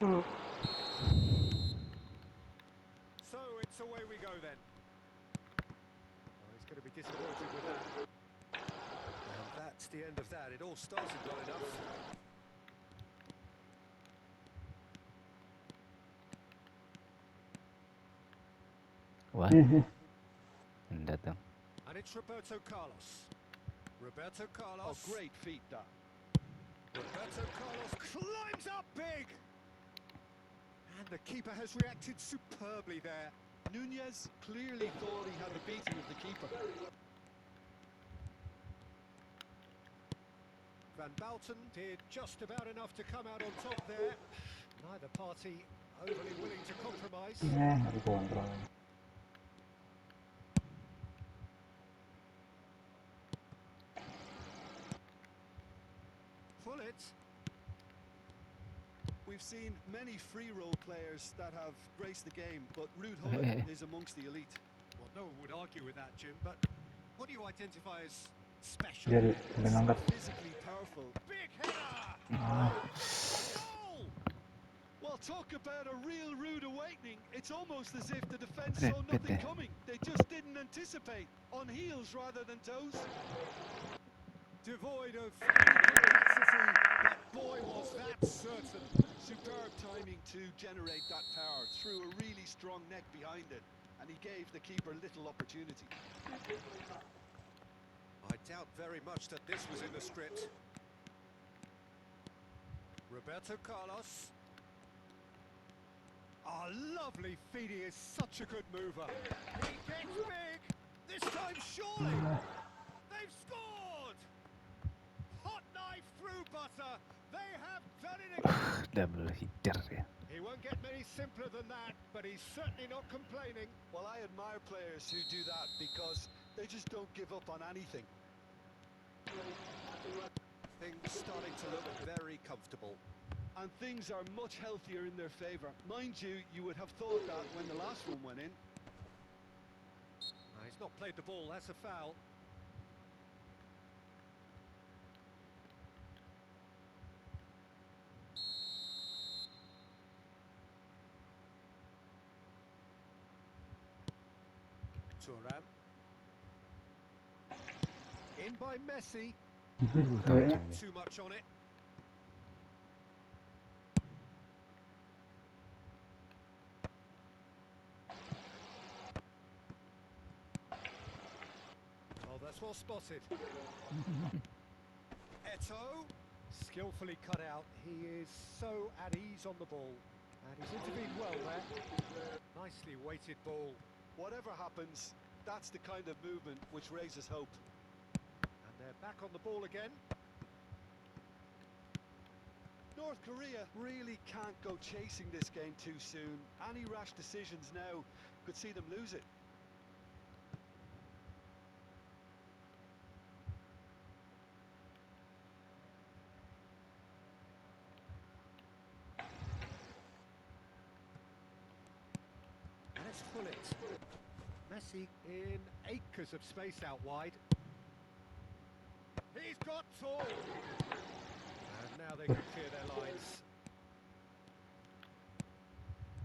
So it's away we go then. Oh, he's going to be disappointed with that. And that's the end of that. It all started well enough. Wah, datang. And it's Roberto Carlos. Roberto Carlos. Oh, great feat that. Roberto Carlos climbs up big. And the keeper has reacted superbly there. Nunez clearly thought he had the beating of the keeper. Van Balten did just about enough to come out on top there. Neither party overly willing to compromise. Nadikontrol. Pull it. We've seen many free role players that have graced the game, but Ruud Gullit is amongst the elite. Well, no one would argue with that, Jim, but what do you identify as special? Jadi ngangkat. Physically powerful. Big header! Ah, Goal! Well, talk about a real rude awakening. It's almost as if the defence Red saw nothing pit. coming. They just didn't anticipate. On heels rather than toes. Devoid of complexity, but boy was that certain. Superb timing to generate that power. Threw a really strong neck behind it, and he gave the keeper little opportunity. I doubt very much that this was in the script. Roberto Carlos. Oh, lovely feed. He is such a good mover. He gets big. This time, surely. They've scored. Hot knife through butter. They have done it again. Double hitter ya. He won't get many simpler than that, but he's certainly not complaining. Well, I admire players who do that because they just don't give up on anything. Things starting to look very comfortable. And things are much healthier in their favour. Mind you, you would have thought that when the last one went in. He's not played the ball, that's a foul. Thuram. In by Messi. Too much on it. Oh, that's well spotted. Eto'o, skillfully cut out. He is so at ease on the ball. And he's intervened well there. Nicely weighted ball. Whatever happens, that's the kind of movement which raises hope. And they're back on the ball again. North Korea really can't go chasing this game too soon. Any rash decisions now could see them lose it. And let's pull it. Messi in acres of space out wide. He's got tall. And now they can clear their lines.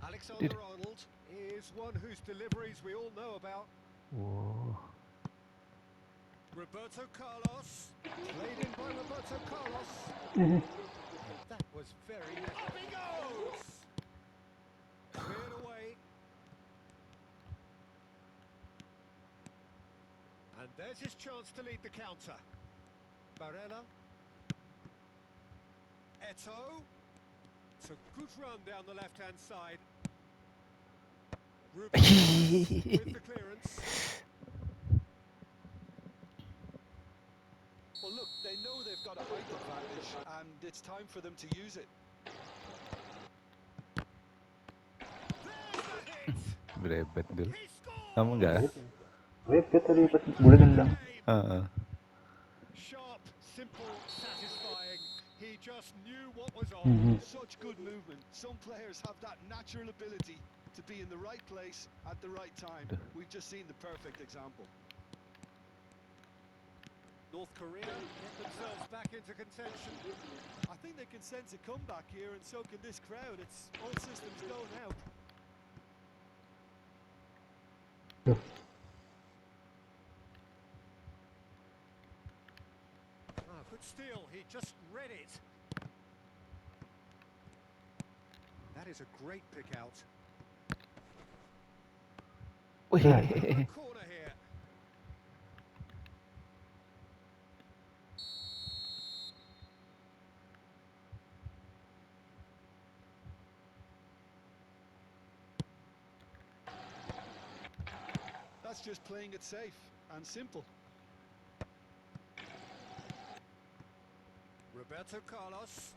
Alexander-Arnold is one whose deliveries we all know about. Wow. Roberto Carlos. Played in by Roberto Carlos. That was very... Up he goes! Cleared away. And there's his chance to lead the counter. Barella. Eto'o. It's a good run down the left-hand side. Ruben with the clearance. Well, look, they know they've got a height advantage, and it's time for them to use it. There's the hit. Berebet dulu. He scores. Kamu enggak? Repet tadi pas boleh nendang. Heeh. Sharp, simple, satisfying. He just knew what was on. Such good movement. Some players have that natural ability to be in the right place at the right time. We've just seen the perfect example. North Korea get themselves back into contention. I think they can sense a comeback here, and so can this crowd. It's all systems go now. Good steal, he just read it. That is a great pick out. Wih, Corner here. That's just playing it safe and simple. Roberto Carlos.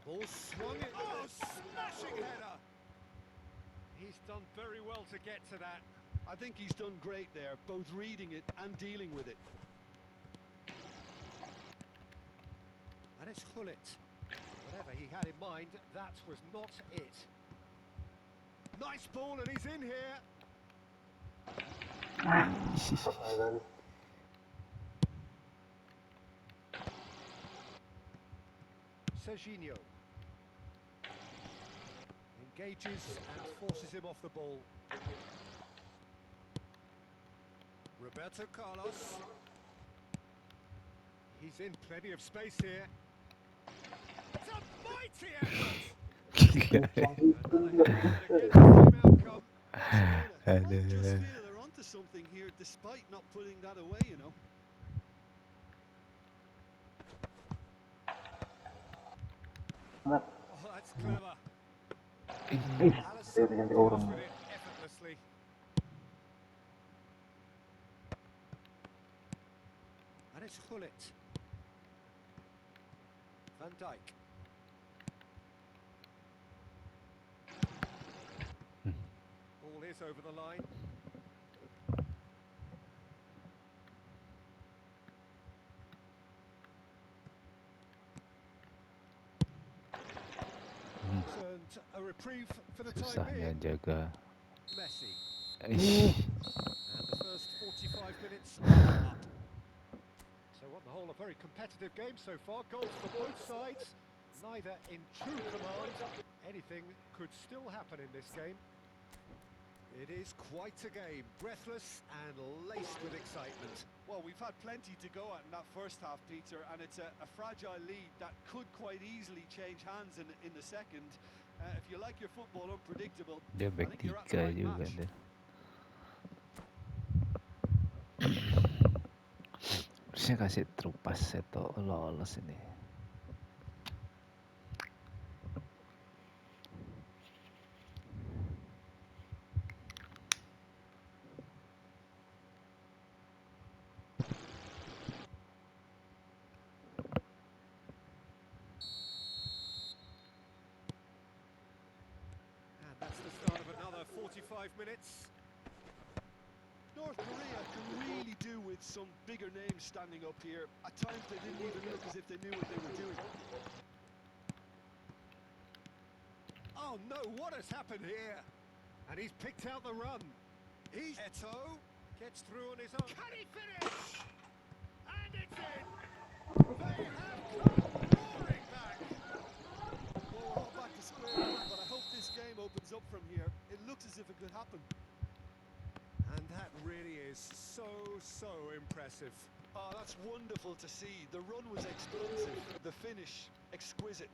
Ball swung it. Oh, smashing header. He's done very well to get to that. I think he's done great there, both reading it and dealing with it. And it's Hullet. Whatever he had in mind, that was not it. Nice ball, and he's in here. Serginho engages and forces him off the ball. Roberto Carlos. He's in plenty of space here. It's a mighty effort. gila. I just Aduh. feel they're onto something here, despite not putting that away, you know. Oh, that's clever. Ih, Alisson dia ganti deals orang. with it effortlessly. And it's Hullet. Van Dijk. Ball is over the line. And a reprieve for the time Susahnya being. jaga. Messi. Ish. And the first 45 minutes are up. So on the whole, a very competitive game so far. Goals for both sides. Neither in true command. Anything could still happen in this game. It is quite a game, breathless and laced with excitement. Well, we've had plenty to go at in that first half, Peter, and it's a fragile lead that could quite easily change hands in the second. If you like your football unpredictable, Dia I back think you're at the 3 right juga match. dia. Saya kasih trupas itu lolos ini. And that's the start of another 45 minutes. North Korea can really do with some bigger names standing up here. At times they didn't even look as if they knew what they were doing. Oh no, what has happened here? And he's picked out the run. He's Eto gets through on his own. Can he finish? And it's in. They have come roaring back. Well, we're all back to square one, but I hope this game opens up from here. It looks as if it could happen. And that really is so impressive. Oh, that's wonderful to see. The run was explosive, the finish exquisite.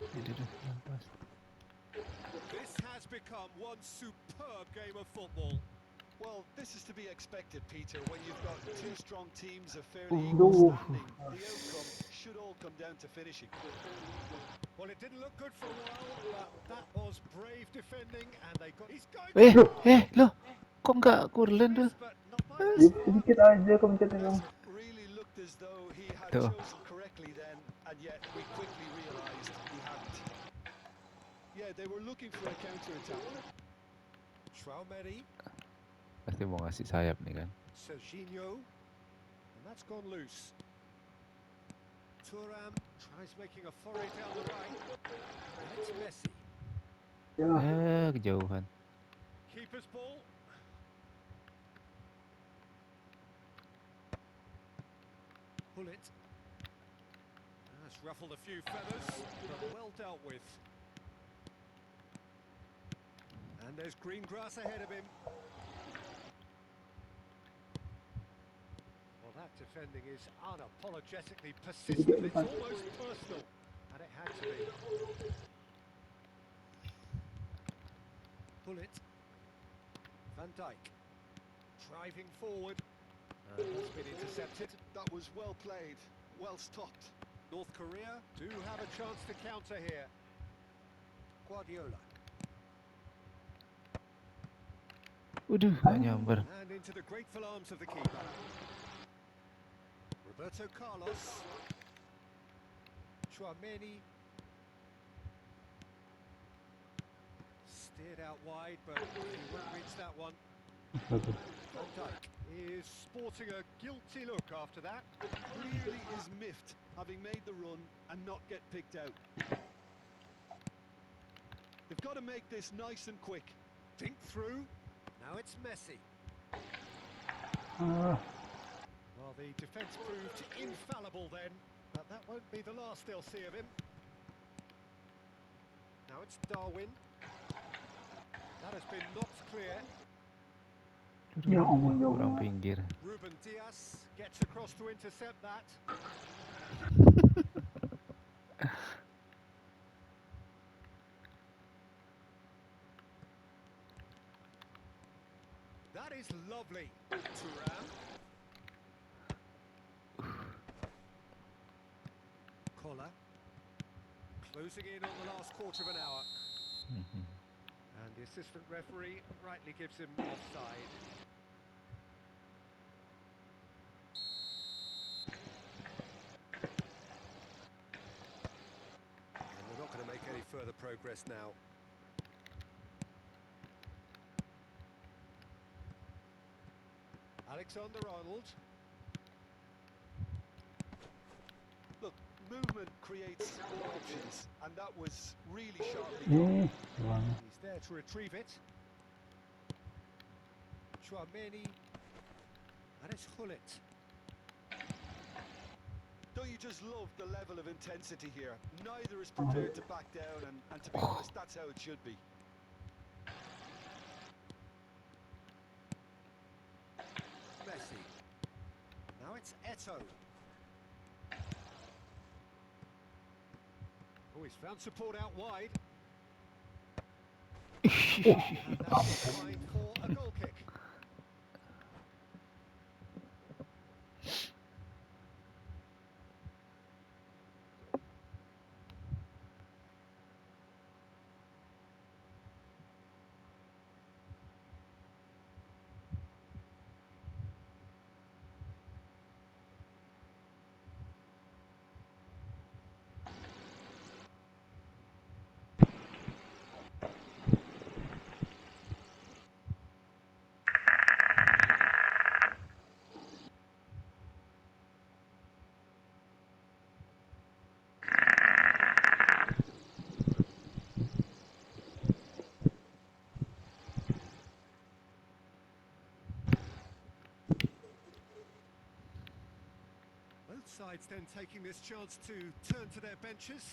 This has become one superb game of football. Well, this is to be expected, Peter, when you've got two strong teams of fairly Ooh. equal standing. The outcome should all come down to finishing. Well, it didn't look good for a while, but that was brave defending, and they got. He's going. Loh, kok nggak kurlen tuh? But not by that far. Sedikit aja kemencetnya kamu. Really looked as though he had Tuh. chosen correctly then, and yet we quickly realised he hadn't. Yeah, they were looking for a counter-attack. Traumeri, Pasti mau ngasih sayap nih kan. Serginho, and that's gone loose. Thuram tries making a foray down the right, and it's Messi. Ya, Kejauhan. Keeper's ball. Pull it. That's ruffled a few feathers, but well dealt with. And there's green grass ahead of him. Well, that defending is unapologetically persistent. It's almost personal. And it had to be. Pull it. Van Dijk. Driving forward. That's been intercepted. That was well played, well stopped. North Korea do have a chance to counter here. Guardiola. Waduh, gak nyamber. And into the grateful arms of the keeper. Roberto Carlos. Chouameni. Steered out wide, but he won't reach that one. Van Dijk is sporting a guilty look after that. Really is miffed, having made the run and not get picked out. They've got to make this nice and quick. Dink through. Now it's Messi. Ah, Well, the defence proved infallible then, but that won't be the last they'll see of him. Now it's Darwin. That has been knocked clear. ya ampun jauh Kurang banget. pinggir. Ruben Diaz gets across to intercept that. That is lovely. Thuram. Collar. Closing in on the last quarter of an hour. And the assistant referee rightly gives him offside. And we're not going to make any further progress now. Alexander-Arnold. Look, movement creates more options, and that was really sharply done. Bang. He's there to retrieve it. Chouameni. And it's Hullet. Don't you just love the level of intensity here? Neither is prepared to back down, and to be honest, that's how it should be. Messi. Now it's Eto'o. Oh, he's found support out wide. And that's designed for a goal kick. Both sides then taking this chance to turn to their benches.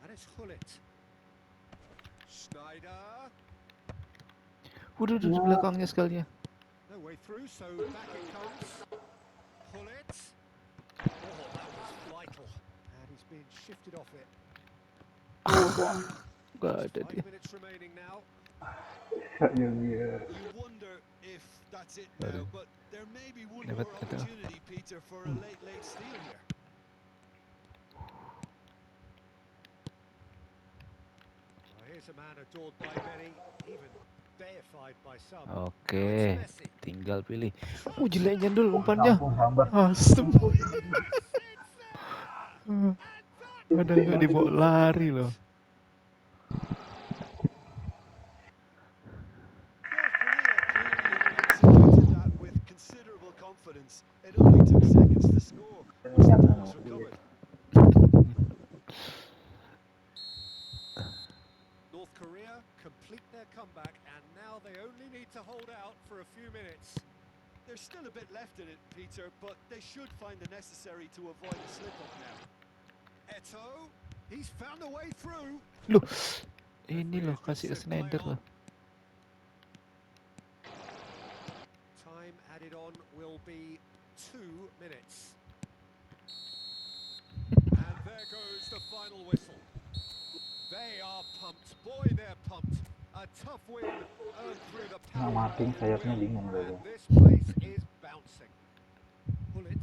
And it's Hullet. Schneider. Waduh, di belakangnya sekalinya. No way through, so back it comes. Hullet. Oh, that was vital. And he's been shifted off it. Gak ada dia. 5 minutes remaining now. Ya biar. You wonder if that's it now, but there may be one Dapat more ito. opportunity, Peter, for a late steal here. Well, here's a man adored by many, even deified by some. Oke, Now it's Messi. tinggal pilih. Jelek jendul umpannya. Ampun, sabar. Asem. It's there! Padahal nggak dibawa lari loh. North Korea clearly executed that with considerable confidence. It only took seconds to score once the ball was recovered. North Korea complete their comeback, and now they only need to hold out for a few minutes. There's still a bit left in it, Peter, but they should find the necessary to avoid a slip-up now. Eto, he's found a way through. Loh, ini Referee loh has just kasih ke said play Snyder on. loh. Time added on will be 2 minutes. And there goes the final whistle. They are pumped. Boy, they're pumped. A tough win earned through the Nggak power matiin of sayapnya will. bingung gue. And this place is bouncing. Pullet